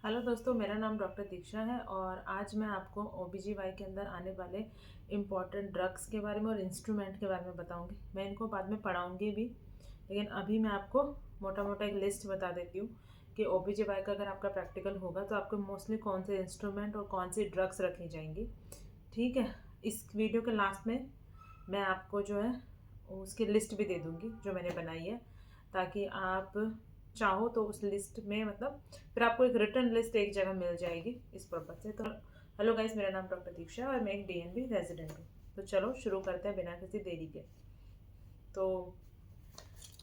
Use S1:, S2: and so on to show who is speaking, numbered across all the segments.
S1: Hello दोस्तों, मेरा नाम डॉक्टर दीक्षा है और आज मैं आपको ओबीजीवाई के अंदर आने वाले इम्पॉर्टेंट ड्रग्स के बारे में और इंस्ट्रूमेंट के बारे में बताऊंगी। मैं इनको बाद में पढ़ाऊंगी भी, लेकिन अभी मैं आपको मोटा मोटा एक लिस्ट बता देती हूँ कि ओबीजीवाई का अगर आपका प्रैक्टिकल होगा तो आपको मोस्टली कौन से इंस्ट्रूमेंट और कौन सी ड्रग्स रखी जाएंगी। ठीक है, इस वीडियो के लास्ट में मैं आपको जो है उसकी लिस्ट भी दे दूँगी जो मैंने बनाई है, ताकि आप चाहो तो उस लिस्ट में मतलब फिर आपको एक रिटर्न लिस्ट एक जगह मिल जाएगी इस पर्पज से। तो हेलो गाइस, मेरा नाम डॉक्टर दीक्षा है और मैं एक डीएनबी रेजिडेंट हूँ। तो चलो शुरू करते हैं बिना किसी देरी के। तो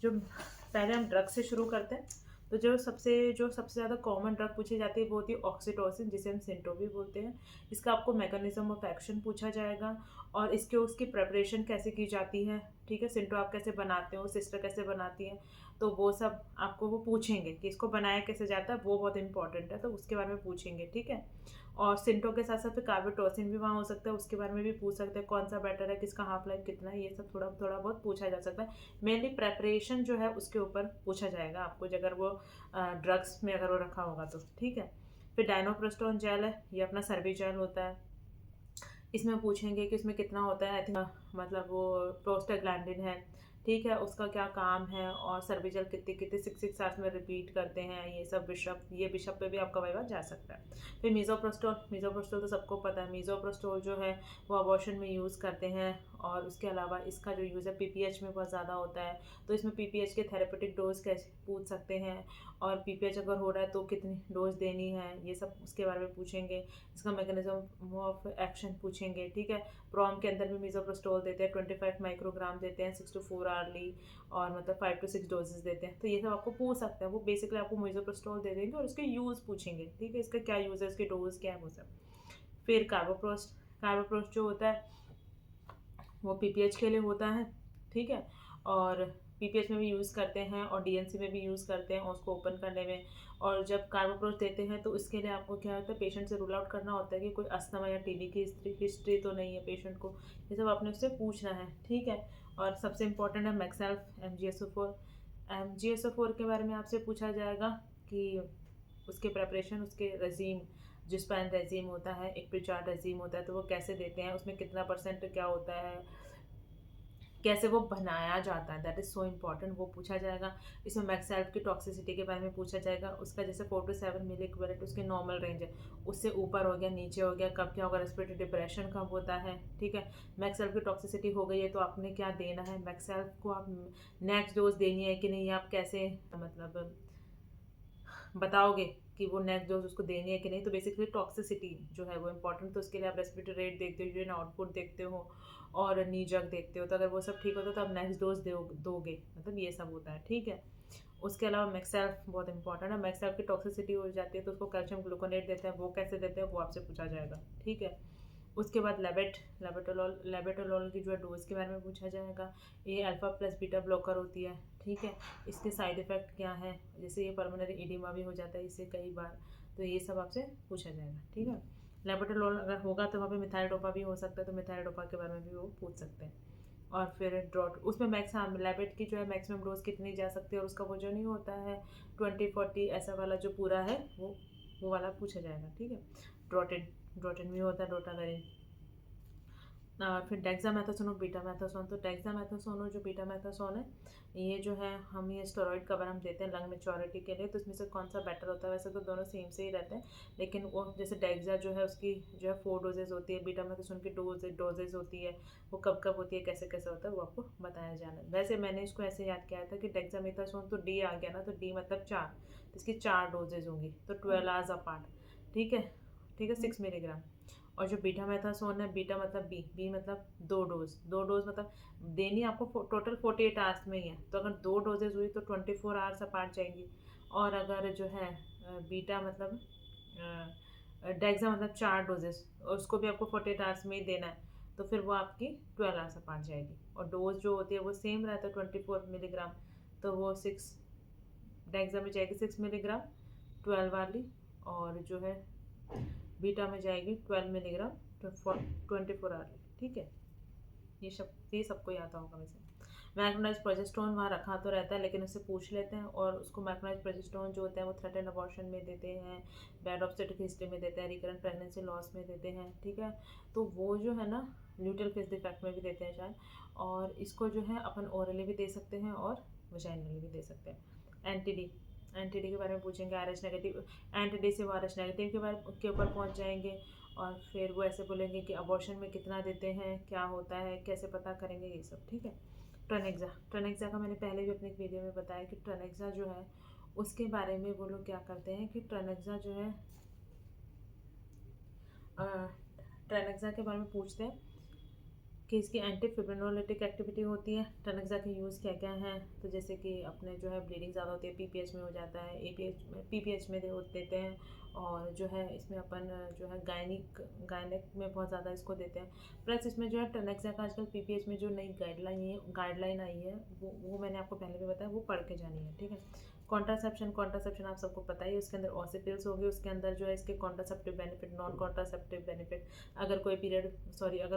S1: जो पहले हम ड्रग से शुरू करते हैं, तो जो सबसे ज़्यादा कॉमन ड्रग पूछी जाती है वो होती है ऑक्सीटोसिन, जिसे हम सिंटो भी बोलते हैं। इसका आपको मैकेनिज्म ऑफ एक्शन पूछा जाएगा और उसकी प्रेपरेशन कैसे की जाती है। ठीक है, सिंटो आप कैसे बनाते हो, सिस्टर कैसे बनाती हैं, तो वो सब आपको वो पूछेंगे कि इसको बनाया कैसे जाता है, वो बहुत इंपॉर्टेंट है, तो उसके बारे में पूछेंगे। ठीक है, और सिंटो के साथ साथ फिर कार्बोटोसिन भी वहाँ हो सकता है, उसके बारे में भी पूछ सकते हैं कौन सा बेटर है, किसका हाफ लाइफ कितना है, ये सब थोड़ा थोड़ा बहुत पूछा जा सकता है। मेनली प्रेपरेशन जो है उसके ऊपर पूछा जाएगा आपको, अगर वो ड्रग्स में अगर वो रखा होगा तो। ठीक है, फिर डायनोप्रोस्टोन जेल है, ये अपना सर्वी जेल होता है। इसमें पूछेंगे कि इसमें कितना होता है, आई थिंक मतलब वो प्रोस्टाग्लैंडिन है। ठीक है, उसका क्या काम है और सर्विजल कितने कितने 6 6 आवर्स में रिपीट करते हैं, ये बिशप पे भी आपका वाइवा जा सकता है। फिर मीज़ोप्रोस्टोल तो सबको पता है। मीज़ोप्रोस्टोल जो है वो अबॉर्शन में यूज़ करते हैं, और उसके अलावा इसका जो यूज़ है पीपीएच में बहुत ज़्यादा होता है। तो इसमें पीपीएच के थेरेपेटिक डोज कैसे पूछ सकते हैं, और पीपीएच अगर हो रहा है तो कितनी डोज देनी है, ये सब उसके बारे में पूछेंगे। इसका मैकेनिज्म ऑफ एक्शन पूछेंगे। ठीक है, प्रॉम के अंदर भी मीज़ोप्रोस्टोल देते हैं, 25 माइक्रोग्राम देते हैं 6 to 4 आवर्ली, और मतलब 5 to 6 डोजेस देते हैं। तो ये सब आपको पूछ सकते हैं, वो बेसिकली आपको मीज़ोप्रोस्टोल दे देंगे और उसके यूज़ पूछेंगे। ठीक है, इसका क्या यूज़ है, इसकी डोज क्या है, वो सब। फिर कार्बोप्रोस्ट जो होता है वो पीपीएच के लिए होता है। ठीक है, और पीपीएच में भी यूज़ करते हैं और डीएनसी में भी यूज़ करते हैं उसको ओपन करने में। और जब कार्बोप्रोस्ट देते हैं तो इसके लिए आपको क्या होता है, पेशेंट से रूल आउट करना होता है कि कोई अस्थमा या टीबी की हिस्ट्री तो नहीं है पेशेंट को। ये सब आपने उससे पूछना है। ठीक है, और सबसे इम्पोर्टेंट है मैक्सेल्फ M G S O four के बारे में आपसे पूछा जाएगा कि उसके प्रेपरेशन, उसके रजीम, जिस्पैन रजीम होता है, एक पिचार्ड रजीम होता है, तो वो कैसे देते हैं, उसमें कितना परसेंट क्या होता है, कैसे वो बनाया जाता है, दैट इज़ सो इम्पॉर्टेंट, वो पूछा जाएगा। इसमें मैक्सेल्फ की टॉक्सिसिटी के बारे में पूछा जाएगा। उसका जैसे 4 to 7 मिली इक्विवेलेंट उसकी नॉर्मल रेंज है, उससे ऊपर हो गया, नीचे हो गया, कब क्या होगा, रेस्पिरेटरी डिप्रेशन कब होता है। ठीक है, मैक्सेल्फ की टॉक्सिसिटी हो गई है तो आपने क्या देना है, मैक्सेल्फ को आप नेक्स्ट डोज देनी है कि नहीं, आप कैसे मतलब बताओगे कि वो नेक्स्ट डोज उसको देनी है कि नहीं। तो बेसिकली टॉक्सिसिटी जो है वो इंपॉर्टेंट, तो उसके लिए आप रेस्पिरेटरी रेट देखते हो, यूरिन आउटपुट देखते हो और नी जग देखते हो। तो अगर वो सब ठीक होता है तो आप नेक्स्ट डोज दोगे, मतलब ये सब होता है। ठीक है, उसके अलावा मैक्सेल्फ बहुत इंपॉर्टेंट है। मैक्सेल्फ की टॉक्सिसिटी हो जाती है तो उसको कैल्शियम ग्लूकोनेट देते हैं, वो कैसे देते हैं वो आपसे पूछा जाएगा। ठीक है, उसके बाद लेबेटोलॉल की जो है डोज के बारे में पूछा जाएगा। ये अल्फा प्लस बीटा ब्लॉकर होती है। ठीक है, इसके साइड इफ़ेक्ट क्या है, जैसे ये पल्मोनरी एडिमा भी हो जाता है इससे कई बार, तो ये सब आपसे पूछा जाएगा। ठीक है, लेबेटोलॉल अगर होगा तो वहाँ पे मिथाइल डोपा भी हो सकता है, तो मिथाइल डोपा के बारे में भी वो पूछ सकते हैं। और फिर ड्रॉट, उसमें मैक्स, हाँ, लेबेट की जो है मैक्सिमम डोज कितनी जा सकती है और उसका वो जो नहीं होता है 20 40 ऐसा वाला जो पूरा है वो वाला पूछा जाएगा। ठीक है, ड्रोटिन ड्रोटिन भी होता है, डोटावेरिन। फिर डेक्सामेथासोन और बीटामेथासोन, तो डेक्सामेथासोन और जो बीटामेथासोन है, ये जो है हम ये स्टेरॉइड कवर हम देते हैं लंग मेच्योरिटी के लिए। तो इसमें से कौन सा बेटर होता है, वैसे तो दोनों सेम से ही रहते हैं, लेकिन वो जैसे डेक्सा जो है उसकी जो है 4 डोजेज होती है, बीटामेथासोन की डोजेज होती है, वो कब कब होती है, कैसे कैसे होता है, वो आपको बताया जाना है। वैसे मैंने इसको ऐसे याद किया था कि डेक्सामेथासोन तो डी आ गया ना, तो डी मतलब 4, तो इसकी 4 डोजेज होंगी, तो 12 आवर्स अपार्ट। ठीक है, ठीक है, 6 मिलीग्राम। और जो बीटा मैथासोन है, बीटा मतलब बी मतलब 2 डोज मतलब देनी आपको टोटल 48 आवर्स में ही है, तो अगर 2 डोजेज हुई तो 24 आवर्स अपार्ट जाएंगी। और अगर जो है बीटा मतलब डेक्सा मतलब 4 डोजेस, उसको भी आपको 48 आवर्स में ही देना है, तो फिर वो आपकी 12 आवर्स अपार्ट जाएगी। और डोज जो होती है वो सेम रहता है 24 मिलीग्राम, तो वो 6 डेक्सा में जाएगी 6 मिलीग्राम 12 वाली, और जो है बीटा में जाएगी 12 मिलीग्राम 24 आवर। ठीक है, ये सबको ही आता होगा वैसे। मैक्रोनाइज प्रोजेस्टेरोन वहाँ रखा तो रहता है, लेकिन उससे पूछ लेते हैं, और उसको मैक्रोनाइज प्रोजेस्टेरोन जो होता है वो थ्रेटेंड अबॉर्शन में देते हैं, बैड ऑब्स्टेट्रिक हिस्ट्री में देते हैं, रिकरेंट प्रेगनेंसी लॉस में देते हैं, ठीक है। तो वो जो है ना ल्यूटेल फिश डिफेक्ट में भी देते हैं शायद, और इसको जो है अपन ओरली भी दे सकते हैं और वजाइनली भी दे सकते हैं। एंटीडी के बारे में पूछेंगे, आर एच नेगेटिव एंटीडी से वो आर एच नेगेटिव के ऊपर पहुंच जाएंगे, और फिर वो ऐसे बोलेंगे कि अबॉर्शन में कितना देते हैं, क्या होता है, कैसे पता करेंगे, ये सब, ठीक है। ट्रनेक्सा का मैंने पहले भी अपने एक वीडियो में बताया कि ट्रनेक्सा जो है उसके बारे में वो लोग क्या करते हैं कि ट्रनेक्सा जो है ट्रनेक्सा के बारे में पूछते हैं कि इसकी एंटी फिब्रिनोलिटिक एक्टिविटी होती है। ट्रनेक्सा के यूज़ क्या क्या हैं, तो जैसे कि अपने जो है ब्लीडिंग ज़्यादा होती है, पीपीएच में हो जाता है, एपीएच में पीपीएच में देते हैं, और जो है इसमें अपन जो है गायनिक में बहुत ज़्यादा इसको देते हैं। प्लस इसमें जो है ट्रनेक्सा का आजकल पीपीएच में जो नई गाइडलाइन आई है वो मैंने आपको पहले भी बताया, वो पढ़ के जानी है, ठीक है। कॉन्ट्रासेप्शन आप सबको पता ही है, उसके अंदर ऑसिपिल्स होगी, उसके अंदर जो है इसके contraceptive benefit, non contraceptive benefit, अगर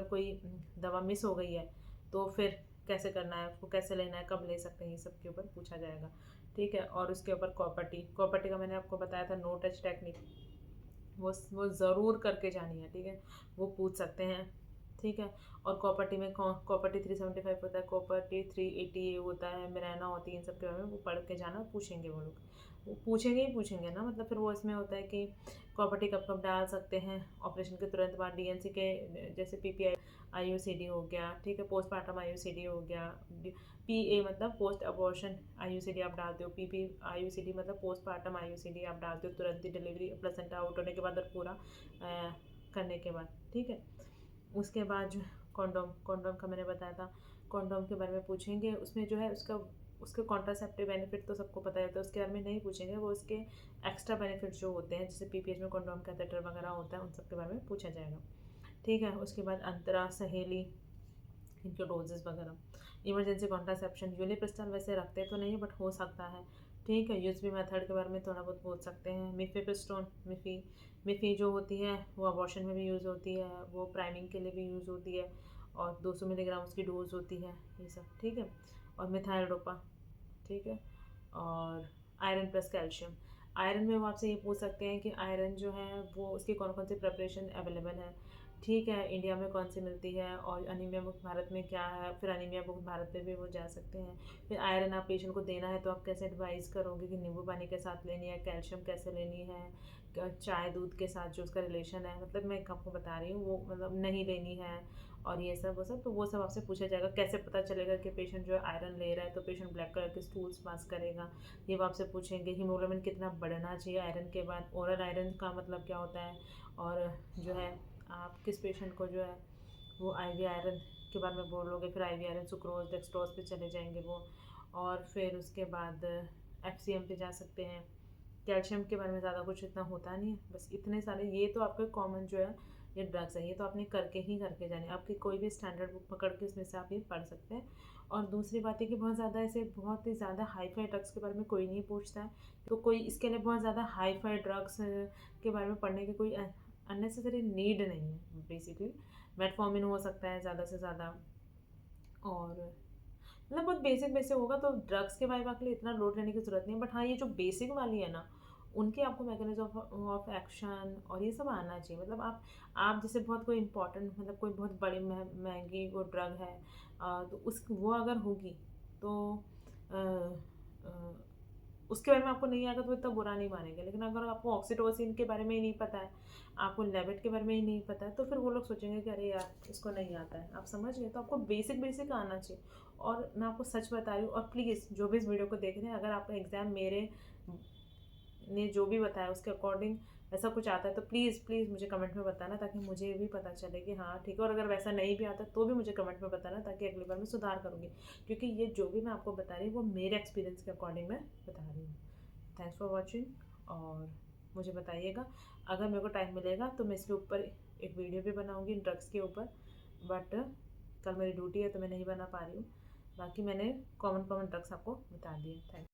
S1: कोई दवा मिस हो गई है तो फिर कैसे करना है, उसको कैसे लेना है, कब ले सकते हैं, ये सब के ऊपर पूछा जाएगा, ठीक है। और उसके ऊपर कॉपर्टी का मैंने आपको बताया था, नो टच टेक्निक, वो ज़रूर करके जानी है, ठीक है, वो पूछ सकते हैं, ठीक है। और कॉपर्टी में कॉपर्टी 375 होता है, कॉपर्टी 380 होता है, मिराना होती है, इन सब के बारे में वो पढ़ के जाना, पूछेंगे वो लोग, वो पूछेंगे ना, मतलब फिर वो इसमें होता है कि कॉपर्टी कब कब डाल सकते हैं, ऑपरेशन के तुरंत बाद, डीएनसी के जैसे पीपीआई आईयूसीडी हो गया, ठीक है, पोस्टमार्टम आईयूसीडी हो गया, पीए मतलब पोस्ट अबॉर्शन आईयूसीडी आप डालते हो, पीपी आईयूसीडी मतलब पोस्टमार्टम आईयूसीडी आप डालते हो तुरंत ही डिलीवरी प्लेसेंटा आउट होने के बाद और पूरा करने के बाद, ठीक है। उसके बाद जो कॉन्डोम का मैंने बताया था, कॉन्डोम के बारे में पूछेंगे, उसमें जो है उसके कॉन्ट्रासेप्टिव बेनिफिट तो सबको पता है, तो उसके बारे में नहीं पूछेंगे, वो उसके एक्स्ट्रा बेनिफिट जो होते हैं, जैसे पीपीएच में कॉन्डोम कैथेटर वगैरह होता है, उन सब के बारे में पूछा जाएगा, ठीक है। उसके बाद अंतरा, सहेली, इनके डोजेस वगैरह, इमरजेंसी कॉन्ट्रासेप्शन, यूनिप्रिस्टल वैसे रखते तो नहीं बट हो सकता है, ठीक है। यूएसबी मेथड के बारे में थोड़ा बहुत बोल सकते हैं। मिफेप्रिस्टोन, मिफ़ी जो होती है वो अबॉर्शन में भी यूज़ होती है, वो प्राइमिंग के लिए भी यूज़ होती है, और 200 मिलीग्राम उसकी डोज होती है, ये सब, ठीक है। और मिथाइल डोपा, ठीक है। और आयरन प्लस कैल्शियम, आयरन में वो आपसे ये पूछ सकते हैं कि आयरन जो है वो उसकी कौन कौन सी प्रिपरेशन अवेलेबल है, ठीक है, इंडिया में कौन सी मिलती है, और अनीमिया मुक्त भारत में क्या है, फिर अनीमिया मुक्त भारत में भी वो जा सकते हैं। फिर आयरन आप पेशेंट को देना है तो आप कैसे एडवाइस करोगे कि नींबू पानी के साथ लेनी है, कैल्शियम कैसे लेनी है, चाय दूध के साथ जो उसका रिलेशन है, मतलब मैं आपको बता रही हूँ, वो मतलब नहीं लेनी है, और ये सब वो सब आपसे पूछा जाएगा। कैसे पता चलेगा कि पेशेंट जो है आयरन ले रहा है, तो पेशेंट ब्लैक कलर के स्टूल्स पास करेगा, ये वो आपसे पूछेंगे। हीमोग्लोबिन कितना बढ़ना चाहिए आयरन के बाद, ओरल आयरन का मतलब क्या होता है, और जो है आप किस पेशेंट को जो है वो आईवी आयरन के बारे में बोलोगे, फिर आईवी आयरन सुक्रोज डेक्सट्रोज पे चले जाएंगे वो, और फिर उसके बाद एफसीएम पे जा सकते हैं। कैल्शियम के बारे में ज़्यादा कुछ इतना होता नहीं है, बस इतने सारे, ये तो आपके कॉमन जो है ये ड्रग्स है, ये तो आपने करके जाने, आपकी कोई भी स्टैंडर्ड बुक पकड़ के उसमें से आप ये पढ़ सकते हैं। और दूसरी बात है कि बहुत ही ज़्यादा हाई फाई ड्रग्स के बारे में कोई नहीं पूछता है, तो कोई इसके लिए बहुत ज़्यादा हाई फाई ड्रग्स के बारे में पढ़ने की कोई अननेसेसरी नीड नहीं है। बेसिकली मेटफॉर्मिन हो सकता है ज़्यादा से ज़्यादा, और मतलब बहुत बेसिक होगा, तो ड्रग्स के बारे में इतना लोड लेने की ज़रूरत नहीं है। बट हाँ, ये जो बेसिक वाली है ना, उनके आपको मैकेनिज्म ऑफ एक्शन और ये सब आना चाहिए। मतलब आप जैसे बहुत कोई इंपॉर्टेंट, मतलब कोई बहुत बड़ी महंगी वो ड्रग है, तो वो अगर होगी तो अ, अ, उसके बारे में आपको नहीं आएगा तो इतना बुरा नहीं मानेंगे। लेकिन अगर आपको ऑक्सीटोसिन के बारे में ही नहीं पता है, आपको लेविट के बारे में ही नहीं पता है, तो फिर वो लोग सोचेंगे कि अरे यार इसको नहीं आता है। आप समझ गए? तो आपको बेसिक आना चाहिए। और मैं आपको सच बता रही हूँ, और प्लीज़ जो भी इस वीडियो को देख रहे हैं, अगर आपका एग्ज़ाम मेरे ने जो भी बताया उसके अकॉर्डिंग ऐसा कुछ आता है तो प्लीज़ मुझे कमेंट में बताना, ताकि मुझे भी पता चले कि हाँ ठीक है। और अगर वैसा नहीं भी आता तो भी मुझे कमेंट में बताना, ताकि अगली बार मैं सुधार करूँगी। क्योंकि ये जो भी मैं आपको बता रही हूँ वो मेरे एक्सपीरियंस के अकॉर्डिंग मैं बता रही हूँ। थैंक्स फॉर वॉचिंग, और मुझे बताइएगा अगर मेरे को टाइम मिलेगा तो मैं इसके ऊपर एक वीडियो भी बनाऊँगी ड्रग्स के ऊपर। बट कल मेरी ड्यूटी है तो मैं नहीं बना पा रही हूँ। बाकी मैंने कॉमन ड्रग्स आपको बता दिए। थैंक